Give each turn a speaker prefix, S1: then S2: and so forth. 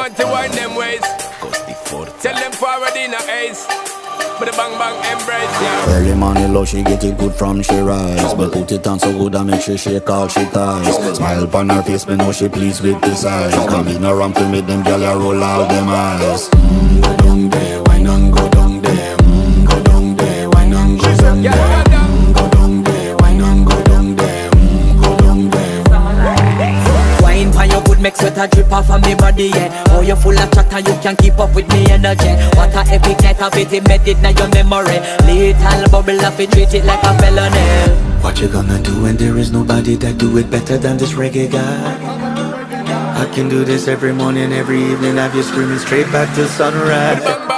S1: want to wind them ways. Tell them forward in a ace. But the bang bang embrace, yeah.
S2: Early morning love, she get it good from she rise. But put it on so good I make she shake all she ties. Smile upon her face, me know she pleased with this eyes. Come in around to make them gyal a roll out them eyes. Go down there, wine and go down there. Go down there, wine and go down there. Go down there, wine and go down there. Go down there.
S3: Wine for your good, make sweat a drip off of me body, yeah. Oh, you full of chatter, you can keep up with me energy. What a epic night of it, embedded in your memory. Little bubble of it, treat it like a felony.
S2: What you gonna do when there is nobody that do it better than this reggae guy? I can do this every morning, every evening, have you screaming straight back to sunrise.
S1: Bang